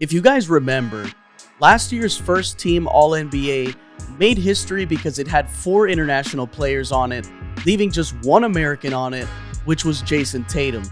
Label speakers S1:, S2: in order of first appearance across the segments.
S1: If you guys remember, last year's first team All-NBA made history because it had 4 international players on it, leaving just 1 American on it, which was Jason Tatum.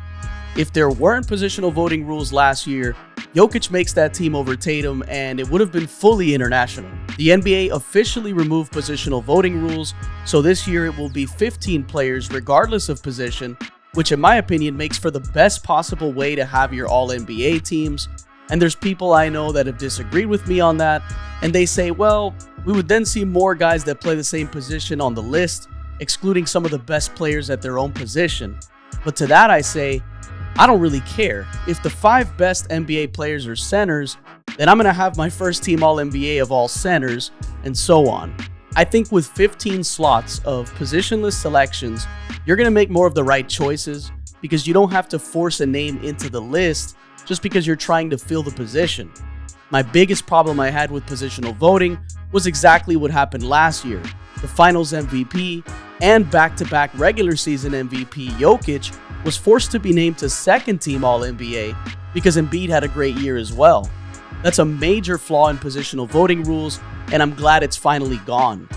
S1: If there weren't positional voting rules last year, Jokic makes that team over Tatum and it would have been fully international. The NBA officially removed positional voting rules, so this year it will be 15 players regardless of position, which in my opinion makes for the best possible way to have your All-NBA teams. And there's people I know that have disagreed with me on that, and they say, well, we would then see more guys that play the same position on the list, excluding some of the best players at their own position. But to that I say, I don't really care. If the 5 best NBA players are centers, then I'm going to have my first team All-NBA of all centers, and so on. I think with 15 slots of positionless selections, you're going to make more of the right choices because you don't have to force a name into the list just because you're trying to fill the position. My biggest problem I had with positional voting was exactly what happened last year. The Finals MVP and back-to-back regular season MVP Jokic was forced to be named to second team All-NBA because Embiid had a great year as well. That's a major flaw in positional voting rules, and I'm glad it's finally gone.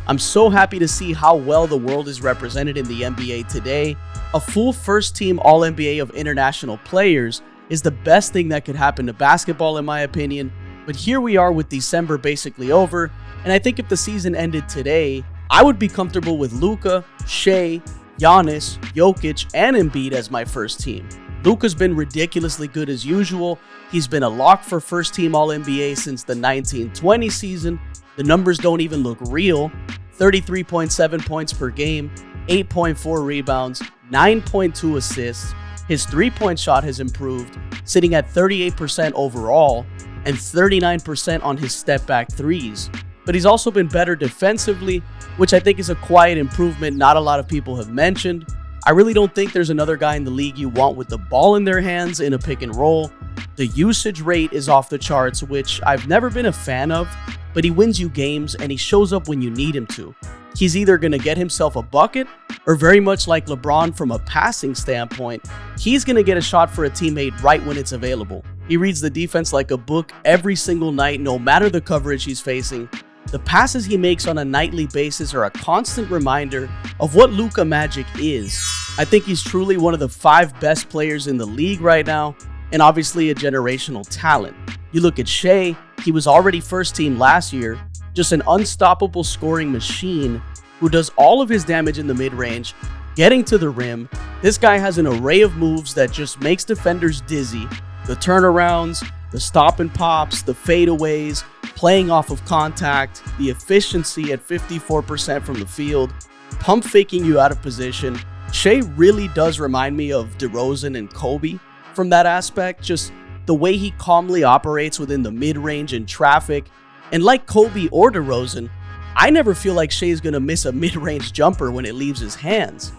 S1: I'm so happy to see how well the world is represented in the NBA today. A full first team All-NBA of international players is the best thing that could happen to basketball in my opinion, but here we are with December basically over, and I think if the season ended today, I would be comfortable with Luka, Shai, Giannis, Jokic, and Embiid as my first team. Luka's been ridiculously good as usual. He's been a lock for first team All-NBA since the 1920 season. The numbers don't even look real. 33.7 points per game, 8.4 rebounds, 9.2 assists. His three-point shot has improved, sitting at 38% overall and 39% on his step-back threes. But he's also been better defensively, which I think is a quiet improvement not a lot of people have mentioned. I really don't think there's another guy in the league you want with the ball in their hands in a pick and roll. The usage rate is off the charts, which I've never been a fan of, but he wins you games and he shows up when you need him to. He's either going to get himself a bucket, or very much like LeBron from a passing standpoint, he's going to get a shot for a teammate right when it's available. He reads the defense like a book every single night, no matter the coverage he's facing. The passes he makes on a nightly basis are a constant reminder of what Luka magic is. I think he's truly one of the 5 best players in the league right now, and obviously a generational talent. You look at Shai, he was already first team last year, just an unstoppable scoring machine who does all of his damage in the mid-range, getting to the rim. This guy has an array of moves that just makes defenders dizzy. The turnarounds, the stop and pops, the fadeaways, playing off of contact, the efficiency at 54% from the field, pump faking you out of position. Shai really does remind me of DeRozan and Kobe from that aspect, just the way he calmly operates within the mid-range and traffic. And like Kobe or DeRozan, I never feel like Shai's gonna miss a mid-range jumper when it leaves his hands.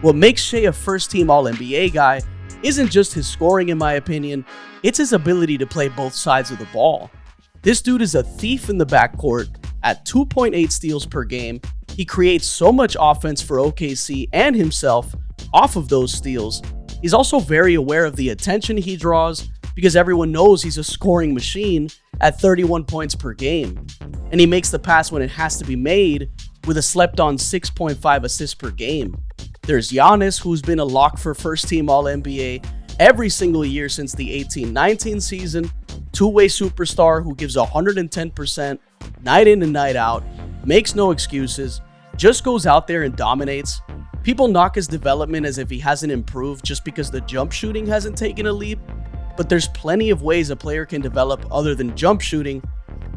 S1: What makes Shai a first-team All-NBA guy isn't just his scoring in my opinion, it's his ability to play both sides of the ball. This dude is a thief in the backcourt at 2.8 steals per game. He creates so much offense for OKC and himself off of those steals. He's also very aware of the attention he draws because everyone knows he's a scoring machine at 31 points per game. And he makes the pass when it has to be made with a slept-on 6.5 assists per game. There's Giannis, who's been a lock for first-team All-NBA every single year since the 18-19 season. Two-way superstar who gives 110% night in and night out, makes no excuses, just goes out there and dominates. People knock his development as if he hasn't improved just because the jump shooting hasn't taken a leap, but there's plenty of ways a player can develop other than jump shooting.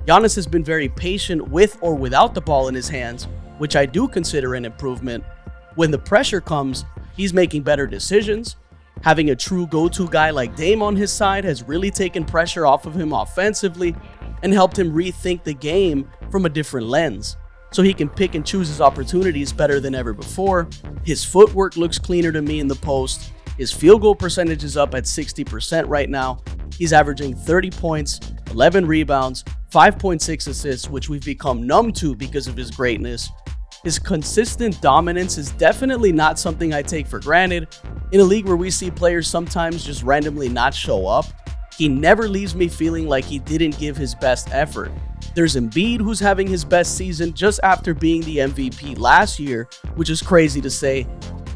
S1: Giannis has been very patient with or without the ball in his hands, which I do consider an improvement. When the pressure comes, he's making better decisions. Having a true go-to guy like Dame on his side has really taken pressure off of him offensively and helped him rethink the game from a different lens, so he can pick and choose his opportunities better than ever before. His footwork looks cleaner to me in the post. His field goal percentage is up at 60% right now. He's averaging 30 points, 11 rebounds, 5.6 assists, which we've become numb to because of his greatness. His consistent dominance is definitely not something I take for granted in a league where we see players sometimes just randomly not show up. He never leaves me feeling like he didn't give his best effort. There's Embiid, who's having his best season just after being the MVP last year, which is crazy to say.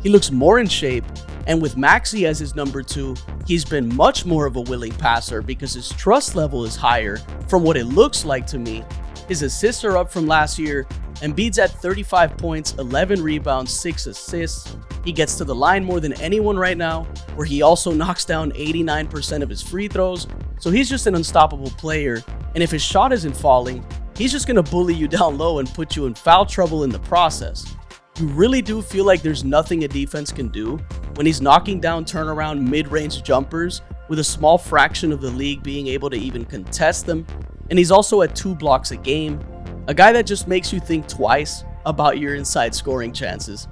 S1: He looks more in shape, and with Maxey as his number 2, he's been much more of a willing passer because his trust level is higher from what it looks like to me. His assists are up from last year. Embiid's at 35 points, 11 rebounds, 6 assists. He gets to the line more than anyone right now, where he also knocks down 89% of his free throws. So he's just an unstoppable player, and if his shot isn't falling, he's just going to bully you down low and put you in foul trouble in the process. You really do feel like there's nothing a defense can do when he's knocking down turnaround mid-range jumpers with a small fraction of the league being able to even contest them, and he's also at 2 blocks a game, a guy that just makes you think twice about your inside scoring chances.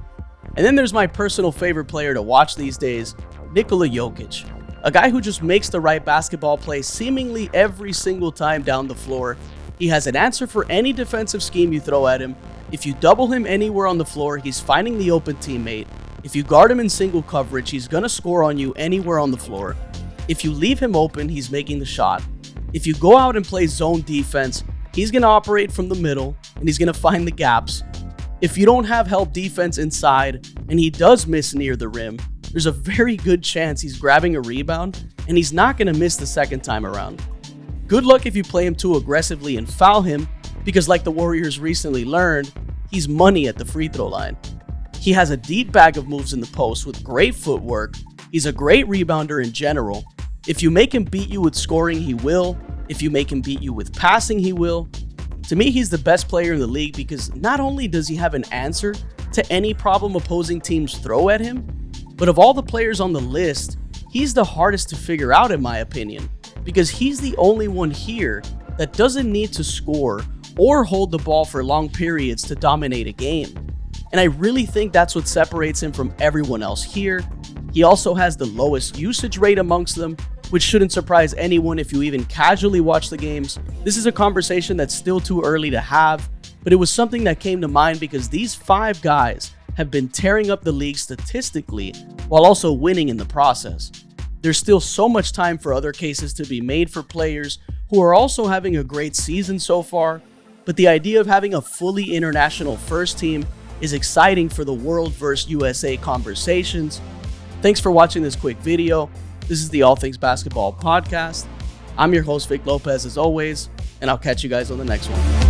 S1: And then there's my personal favorite player to watch these days, Nikola Jokic, a guy who just makes the right basketball play seemingly every single time down the floor. He has an answer for any defensive scheme you throw at him. If you double him anywhere on the floor, he's finding the open teammate. If you guard him in single coverage, he's gonna score on you anywhere on the floor. If you leave him open, he's making the shot. If you go out and play zone defense, he's gonna operate from the middle and he's gonna find the gaps. If you don't have help defense inside and he does miss near the rim, there's a very good chance he's grabbing a rebound and he's not gonna miss the second time around. Good luck if you play him too aggressively and foul him, because like the Warriors recently learned, he's money at the free throw line. He has a deep bag of moves in the post with great footwork. He's a great rebounder in general. If you make him beat you with scoring, he will. If you make him beat you with passing, he will. To me, he's the best player in the league because not only does he have an answer to any problem opposing teams throw at him, but of all the players on the list, he's the hardest to figure out in my opinion, because he's the only one here that doesn't need to score or hold the ball for long periods to dominate a game. And I really think that's what separates him from everyone else here. He also has the lowest usage rate amongst them, which shouldn't surprise anyone if you even casually watch the games. This is a conversation that's still too early to have, but it was something that came to mind because these 5 guys have been tearing up the league statistically while also winning in the process. There's still so much time for other cases to be made for players who are also having a great season so far, but the idea of having a fully international first team is exciting for the world vs. USA conversations. Thanks for watching this quick video. This is the All Things Basketball podcast. I'm your host, Vic Lopez, as always, and I'll catch you guys on the next one.